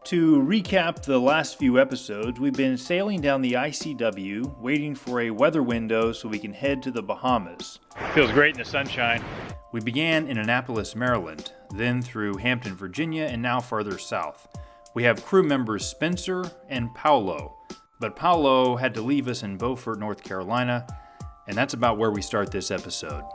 To recap the last few episodes, we've been sailing down the ICW, waiting for a weather window so we can head to the Bahamas. Feels great in the sunshine. We began in Annapolis, Maryland, then through Hampton, Virginia, and now farther south. We have crew members Spencer and Paolo, but Paolo had to leave us in Beaufort, North Carolina, and that's about where we start this episode.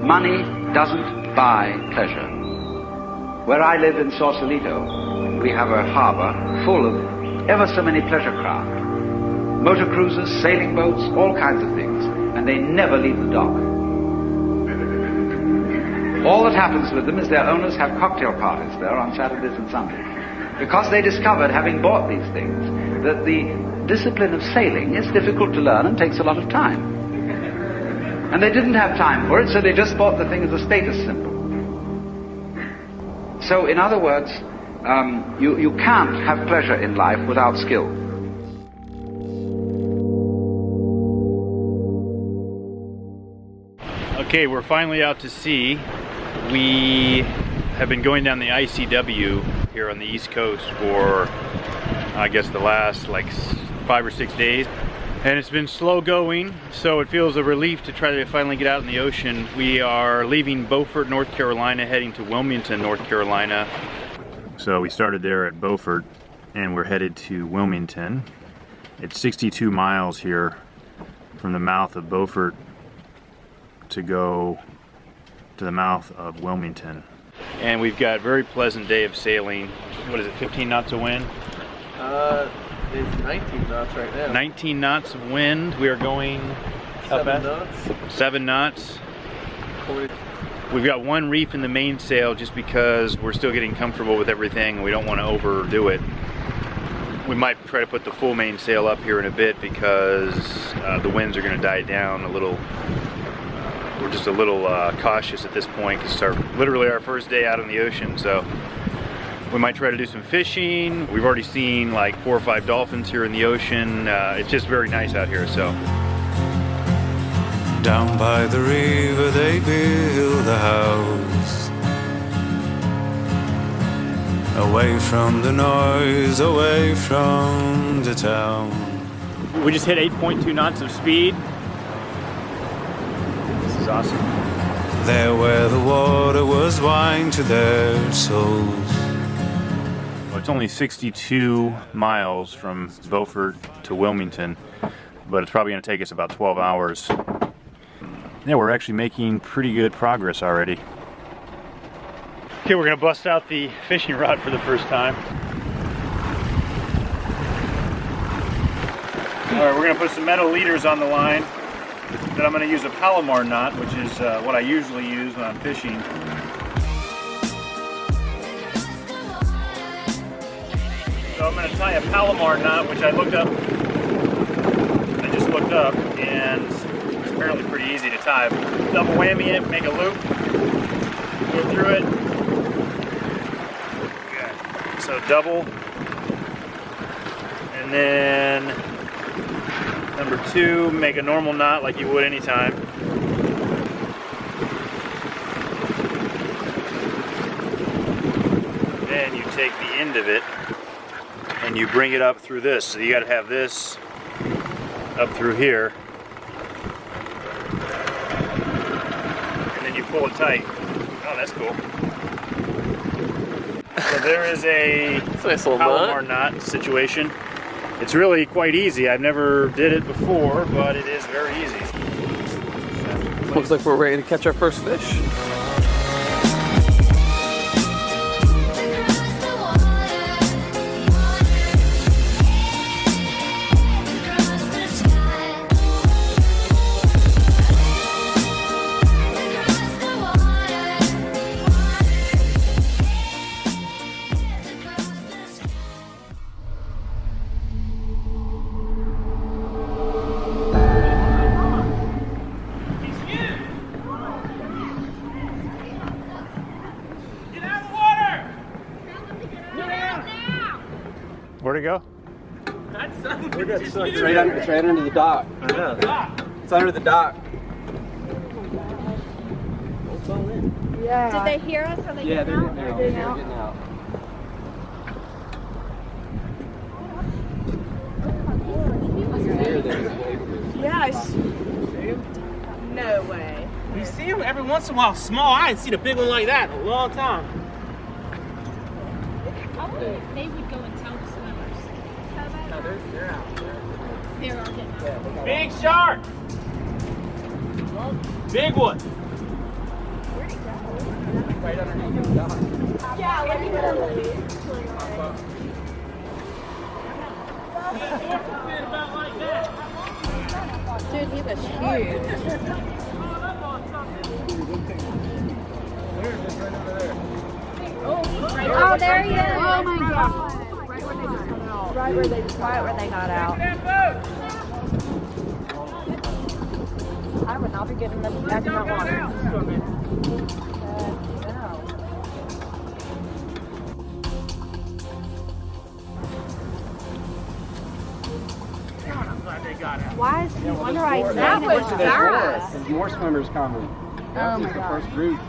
Money doesn't buy pleasure. Where I live in Sausalito, we have a harbor full of ever so many pleasure craft. Motor cruisers, sailing boats, all kinds of things, and they never leave the dock. All that happens with them is their owners have cocktail parties there on Saturdays and Sundays, because they discovered, having bought these things, that the discipline of sailing is difficult to learn and takes a lot of time. And they didn't have time for it, so they just bought the thing as a status symbol. So, in other words, you can't have pleasure in life without skill. Okay, we're finally out to sea. We have been going down the ICW here on the East Coast for, I guess, the last like 5 or 6 days. And it's been slow going, so it feels a relief to try to finally get out in the ocean. We are leaving Beaufort, North Carolina, heading to Wilmington, North Carolina. So we started there at Beaufort, and we're headed to Wilmington. It's 62 miles here from the mouth of Beaufort to go to the mouth of Wilmington. And we've got a very pleasant day of sailing. What is it, 15 knots of wind? It's 19 knots right now. 19 knots of wind. We are going how 7 fast? knots. 7 knots. We've got one reef in the mainsail just because we're still getting comfortable with everything. We don't want to overdo it. We might try to put the full mainsail up here in a bit because the winds are going to die down a little. We're just a little cautious at this point because it's literally our first day out on the ocean. So we might try to do some fishing. We've already seen like 4 or 5 dolphins here in the ocean. It's just very nice out here, so. Down by the river they build a house, away from the noise, away from the town. We just hit 8.2 knots of speed. This is awesome. There where the water was wine to their souls. It's only 62 miles from Beaufort to Wilmington, but it's probably going to take us about 12 hours. Yeah, we're actually making pretty good progress already. Okay, we're going to bust out the fishing rod for the first time. Alright, we're going to put some metal leaders on the line. Then I'm going to use a Palomar knot, which is what I usually use when I'm fishing. So I'm going to tie a Palomar knot, which I just looked up, and it's apparently pretty easy to tie. Double whammy it, make a loop, go through it. Okay. So double, and then number 2, make a normal knot like you would anytime. Then you take the end of it and you bring it up through this. So you got to have this up through here. And then you pull it tight. Oh, that's cool. So there is a Nice Palomar knot situation. It's really quite easy. I've never did it before, but it is very easy. Looks like we're ready to catch our first fish. Where'd it go? It's right under the dock. I know. It's under the dock. Yeah. Did they hear us? Are they getting out? They're getting out. Yes. No way. You see them every once in a while, small. I didn't see the big one like that in a long time. I wonder if they would go and tell the swimmers. No, they're out. They're all getting out. Big shark! Big one! Where'd he go? Right underneath the dock. Yeah, let me go. About like that. Dude, he was huge. Oh, there he is. Oh my god. Right where they got out. I would not be giving them back in that water. Why is he wonder I that was fast? There's more swimmers coming. That was my the God. first group.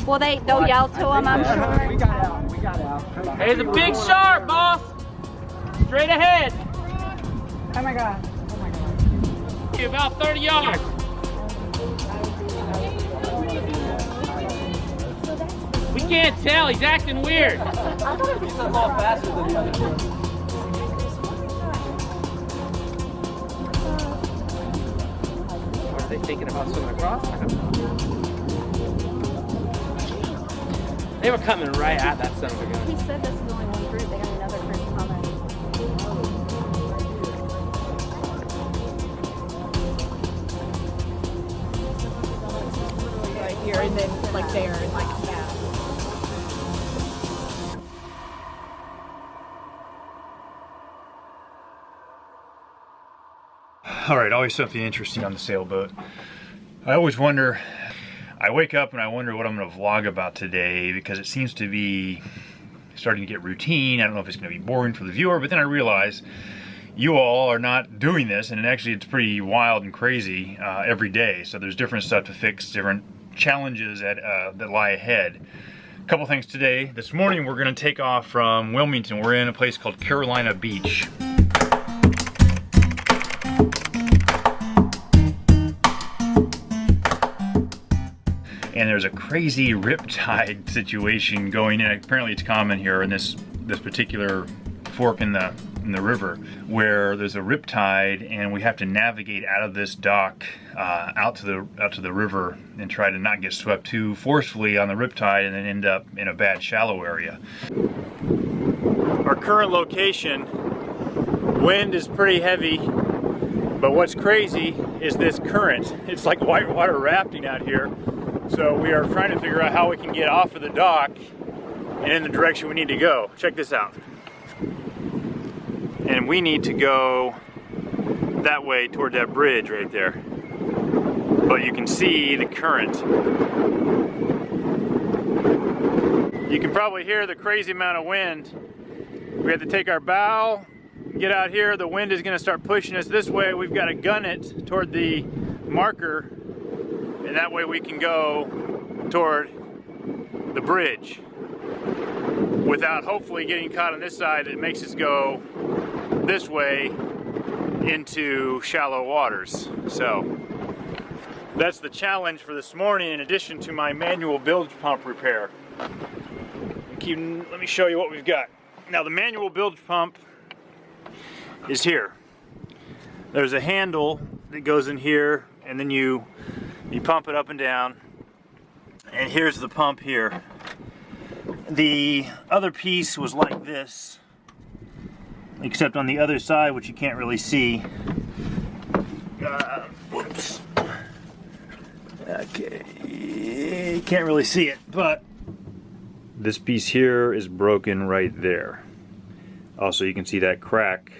Well, they'll yell to him, I'm sure. We got out. We got out. There's a big shark, boss! Straight ahead. Oh my god. About 30 yards. We can't tell. He's acting weird. He's a lot faster than the other two. Are they thinking about swimming across? I don't know. They were coming right at that son of a gun. He said this is only one group. They got another group coming. Right here and then like there and like yeah. All right, always something interesting on the sailboat. I always wonder, I wake up and I wonder what I'm going to vlog about today because it seems to be starting to get routine. I don't know if it's going to be boring for the viewer, but then I realize you all are not doing this, and actually it's pretty wild and crazy every day. So there's different stuff to fix, different challenges that lie ahead. A couple things today. This morning we're going to take off from Wilmington. We're in a place called Carolina Beach. And there's a crazy riptide situation going in. Apparently it's common here in this particular fork in the river, where there's a riptide and we have to navigate out of this dock out to the river and try to not get swept too forcefully on the riptide and then end up in a bad shallow area. Our current location, wind is pretty heavy, but what's crazy is this current. It's like whitewater rafting out here. So we are trying to figure out how we can get off of the dock and in the direction we need to go. Check this out. And we need to go that way toward that bridge right there. But you can see the current. You can probably hear the crazy amount of wind. We have to take our bow, get out here. The wind is going to start pushing us this way. We've got to gun it toward the marker, and that way we can go toward the bridge without hopefully getting caught on this side that makes us go this way into shallow waters. So that's the challenge for this morning, in addition to my manual bilge pump repair. Let me show you what we've got. Now the manual bilge pump is here. There's a handle that goes in here, and then you pump it up and down, and here's the pump here. The other piece was like this, except on the other side, which you can't really see. Whoops. Okay, you can't really see it, but this piece here is broken right there. Also, you can see that crack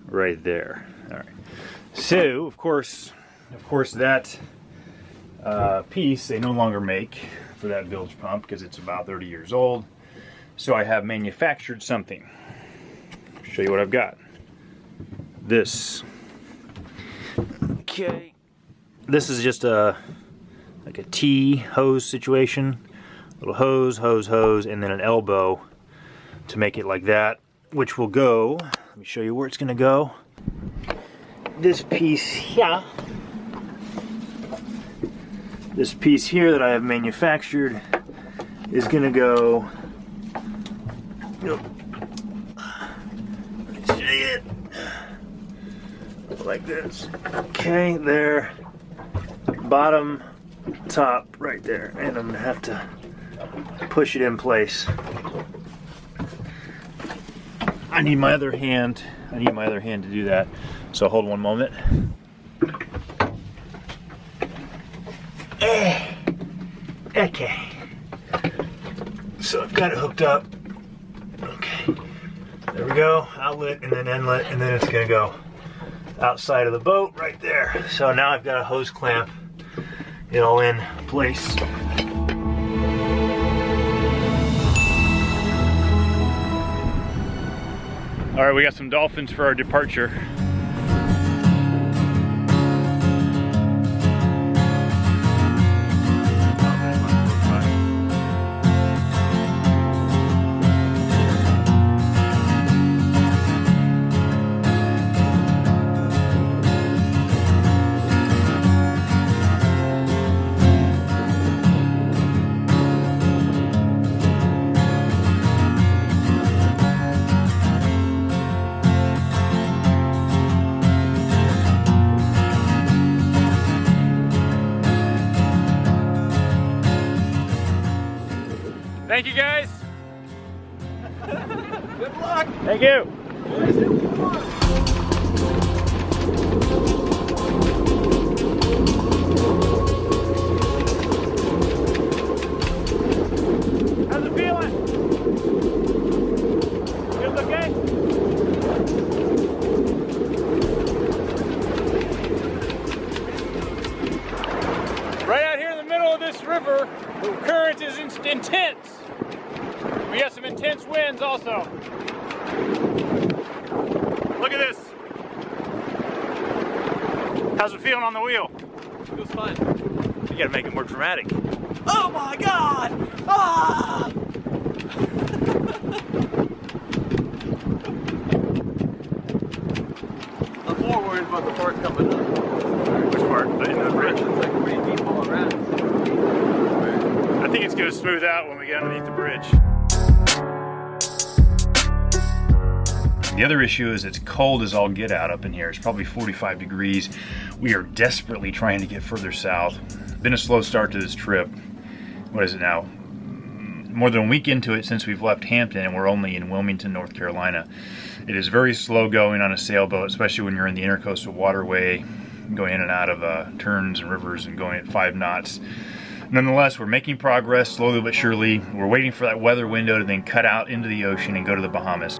right there. All right. So, of course, that piece they no longer make for that bilge pump because it's about 30 years old. So I have manufactured something. I'll show you what I've got. This. Okay. This is just a like a T hose situation. Little hose, and then an elbow to make it like that, which will go, let me show you where it's gonna go. This piece here, that I have manufactured is gonna go, see it? Like this. Okay, there, bottom, top, right there, and I'm gonna have to push it in place. I need my other hand to do that. So hold one moment. Okay. So I've got it hooked up. Okay. There we go. Outlet and then inlet, and then it's gonna go outside of the boat right there. So now I've got a hose clamp it all in place. All right, we got some dolphins for our departure. Thank you, guys. Good luck. Thank you. How's it feeling? Feels okay? Right out here in the middle of this river, the current is intense. We got some intense winds also. Look at this. How's it feeling on the wheel? Feels fine. You gotta make it more dramatic. Oh my God! Ah! I'm more worried about the part coming up. Which part? In the bridge? It's like pretty deep all around. I think it's gonna smooth out when we get underneath the bridge. The other issue is it's cold as all get out up in here. It's probably 45 degrees. We are desperately trying to get further south. Been a slow start to this trip. What is it now? More than a week into it since we've left Hampton, and we're only in Wilmington, North Carolina. It is very slow going on a sailboat, especially when you're in the intercoastal waterway, going in and out of turns and rivers and going at 5 knots. Nonetheless, we're making progress slowly but surely. We're waiting for that weather window to then cut out into the ocean and go to the Bahamas.